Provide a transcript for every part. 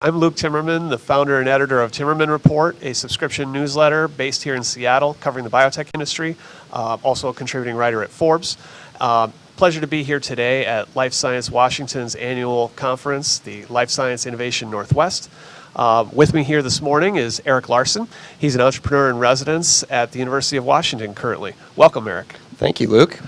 I'm Luke Timmerman, the founder and editor of Timmerman Report, a subscription newsletter based here in Seattle covering the biotech industry, also a contributing writer at Forbes. Pleasure to be here today at Life Science Washington's annual conference, the Life Science Innovation Northwest. With me here this morning is Eric Larsen. He's an entrepreneur in residence at the University of Washington currently. Welcome, Eric. Thank you, Luke.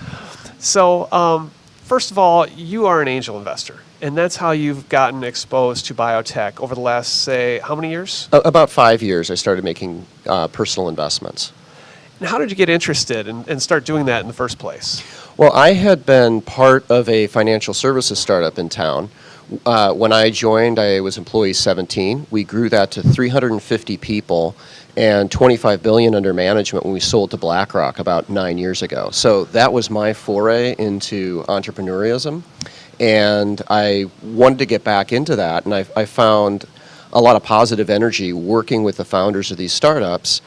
So, first of all, you are an angel investor, and that's how you've gotten exposed to biotech over the last, say, how many years? About 5 years, I started making personal investments. And how did you get interested and start doing that in the first place? Well, I had been part of a financial services startup in town. When I joined, I was employee 17. We grew that to 350 people and 25 billion under management when we sold to BlackRock about 9 years ago. So that was my foray into entrepreneurialism, and I wanted to get back into that, and I found a lot of positive energy working with the founders of these startups.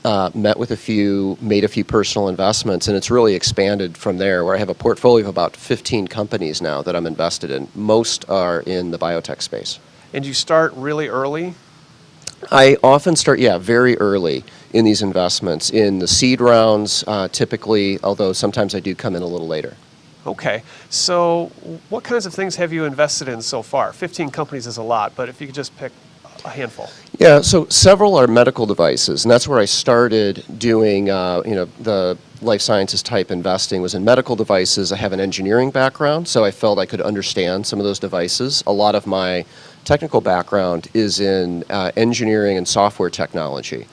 Met with a few, made a few personal investments, and it's really expanded from there, where I have a portfolio of about 15 companies now that I'm invested in. Most are in the biotech space. And you start really early? I often start, very early in these investments, in the seed rounds typically, although sometimes I do come in a little later. Okay, so what kinds of things have you invested in so far? 15 companies is a lot, but if you could just pick a handful. Yeah, so several are medical devices, and that's where I started doing, the life sciences type investing was in medical devices. I have an engineering background, so I felt I could understand some of those devices. A lot of my technical background is in engineering and software technology,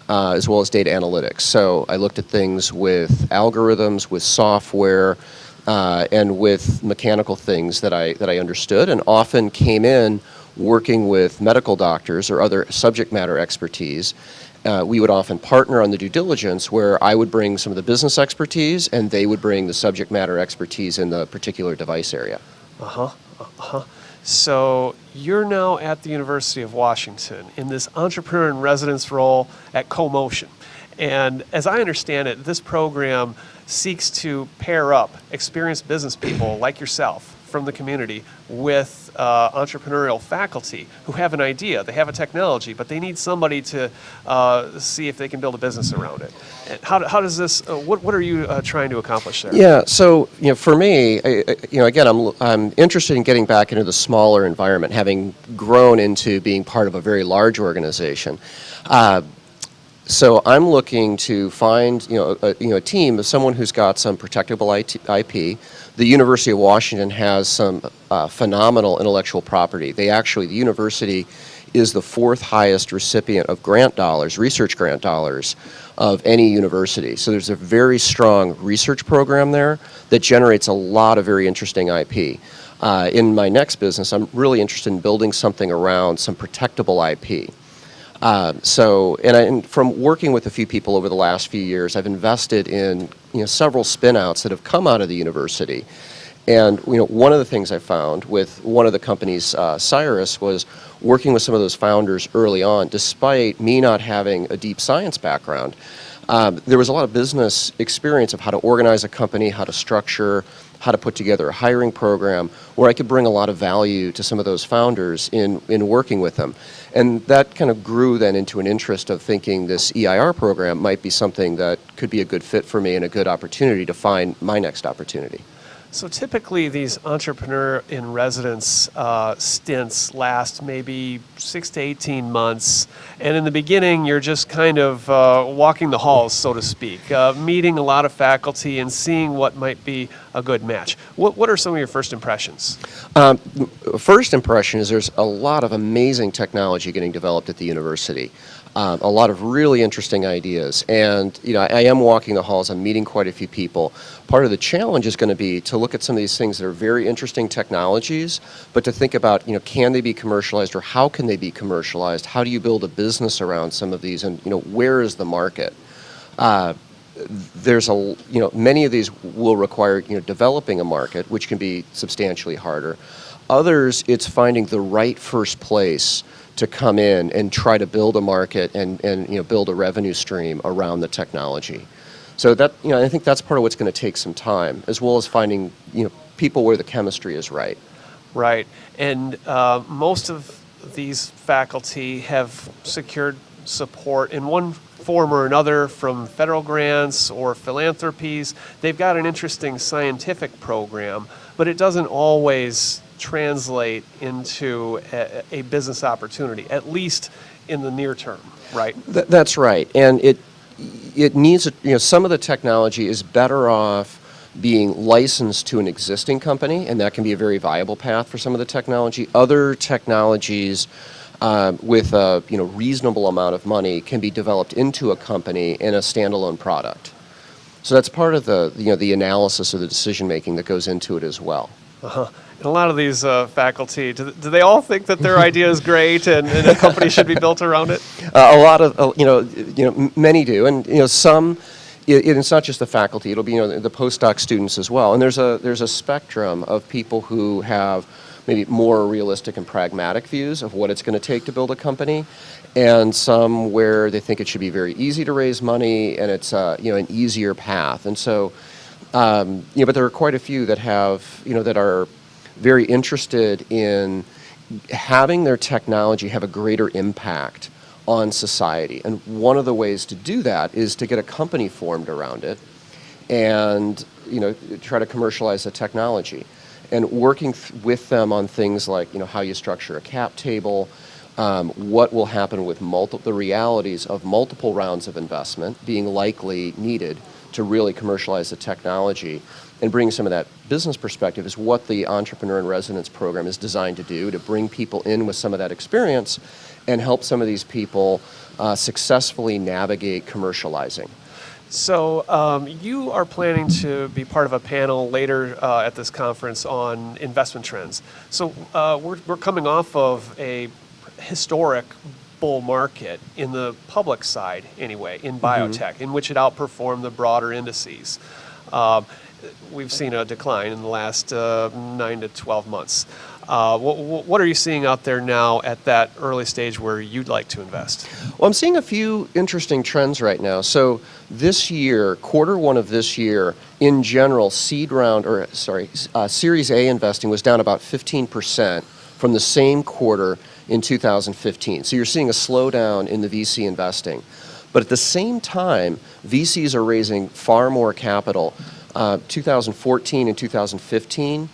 as well as data analytics. So I looked at things with algorithms, with software, and with mechanical things that I understood, and often came in working with medical doctors or other subject matter expertise. We would often partner on the due diligence, where I would bring some of the business expertise and they would bring the subject matter expertise in the particular device area. So you're now at the University of Washington in this entrepreneur in residence role at CoMotion. And as I understand it, this program seeks to pair up experienced business people like yourself from the community with entrepreneurial faculty who have an idea, they have a technology, but they need somebody to see if they can build a business around it. And how does this? What are you trying to accomplish there? Yeah, so for me, again, I'm interested in getting back into the smaller environment, having grown into being part of a very large organization. So I'm looking to find a team of someone who's got some protectable IP. The University of Washington has some phenomenal intellectual property. The university is the fourth highest recipient of grant dollars, research grant dollars, of any university. So there's a very strong research program there that generates a lot of very interesting IP. In my next business, I'm really interested in building something around some protectable IP. And from working with a few people over the last few years, I've invested in several spin-outs that have come out of the university. And one of the things I found with one of the companies, Cyrus, was working with some of those founders early on. Despite me not having a deep science background, there was a lot of business experience of how to organize a company, how to structure, how to put together a hiring program, where I could bring a lot of value to some of those founders in working with them. And that kind of grew then into an interest of thinking this EIR program might be something that could be a good fit for me and a good opportunity to find my next opportunity. So typically these entrepreneur in residence stints last maybe 6 to 18 months, and in the beginning you're just kind of walking the halls, so to speak, meeting a lot of faculty and seeing what might be a good match. What are some of your first impressions? First impression is there's a lot of amazing technology getting developed at the university. A lot of really interesting ideas, and I am walking the halls. I'm meeting quite a few people. Part of the challenge is going to be to look at some of these things that are very interesting technologies, but to think about can they be commercialized, or how can they be commercialized? How do you build a business around some of these, and where is the market? There's many of these will require developing a market, which can be substantially harder. Others, it's finding the right first place to come in and try to build a market and build a revenue stream around the technology. So that I think that's part of what's going to take some time, as well as finding people where the chemistry is right. Right, and most of these faculty have secured support in one form or another from federal grants or philanthropies. They've got an interesting scientific program, but it doesn't always translate into a business opportunity, at least in the near term, right? That's right. And it needs, some of the technology is better off being licensed to an existing company, and that can be a very viable path for some of the technology. Other technologies with a reasonable amount of money can be developed into a company in a standalone product. So that's part of the analysis of the decision making that goes into it as well. Uh-huh. And a lot of these faculty, do they all think that their idea is great and a company should be built around it? A lot of many do, and some. It's not just the faculty; it'll be the postdoc students as well. And there's a spectrum of people who have maybe more realistic and pragmatic views of what it's going to take to build a company, and some where they think it should be very easy to raise money and it's an easier path. And so, but there are quite a few that have that are very interested in having their technology have a greater impact on society. And one of the ways to do that is to get a company formed around it and try to commercialize the technology. And working with them on things like how you structure a cap table, what will happen with the realities of multiple rounds of investment being likely needed to really commercialize the technology, and bring some of that business perspective is what the Entrepreneur in Residence program is designed to do, to bring people in with some of that experience and help some of these people successfully navigate commercializing. So you are planning to be part of a panel later at this conference on investment trends. So we're coming off of a historic bull market in the public side anyway, in biotech, in which it outperformed the broader indices. We've seen a decline in the last 9 to 12 months. What are you seeing out there now at that early stage where you'd like to invest? Well, I'm seeing a few interesting trends right now. So this year, quarter one of this year, in general, Series A investing was down about 15% from the same quarter in 2015. So you're seeing a slowdown in the VC investing. But at the same time, VCs are raising far more capital. 2014 and 2015,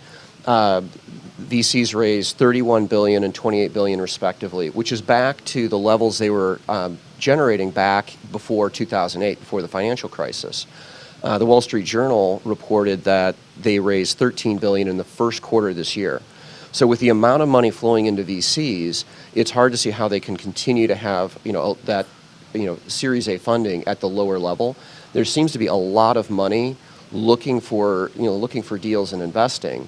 VCs raised $31 billion and $28 billion respectively, which is back to the levels they were generating back before 2008, before the financial crisis. The Wall Street Journal reported that they raised $13 billion in the first quarter of this year. So with the amount of money flowing into VCs, it's hard to see how they can continue to have that Series A funding at the lower level. There seems to be a lot of money looking for deals and investing.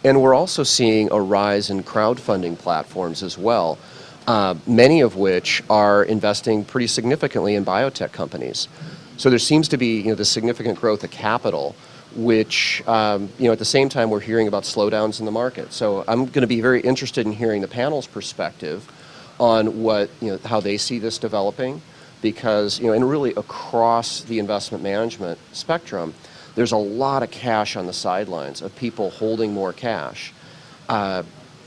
And we're also seeing a rise in crowdfunding platforms as well, many of which are investing pretty significantly in biotech companies. So there seems to be the significant growth of capital, which at the same time we're hearing about slowdowns in the market. So I'm going to be very interested in hearing the panel's perspective on how they see this developing, because and really across the investment management spectrum, there's a lot of cash on the sidelines of people holding more cash. I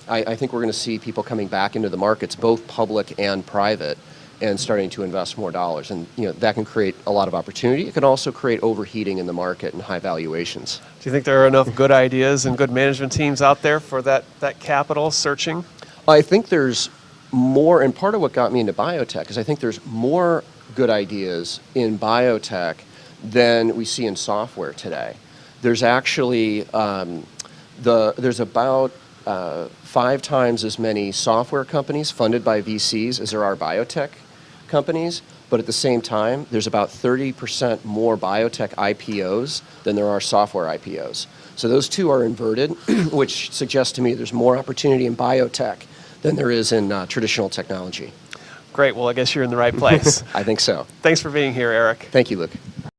think we're going to see people coming back into the markets, both public and private, and starting to invest more dollars. And that can create a lot of opportunity. It can also create overheating in the market and high valuations. Do you think there are enough good ideas and good management teams out there for that capital searching? I think there's more, and part of what got me into biotech is I think there's more good ideas in biotech than we see in software today. There's actually there's about 5 times as many software companies funded by VCs as there are biotech companies, but at the same time, there's about 30% more biotech IPOs than there are software IPOs. So those two are inverted, which suggests to me there's more opportunity in biotech than there is in traditional technology. Great. Well, I guess you're in the right place. I think so. Thanks for being here, Eric. Thank you, Luke.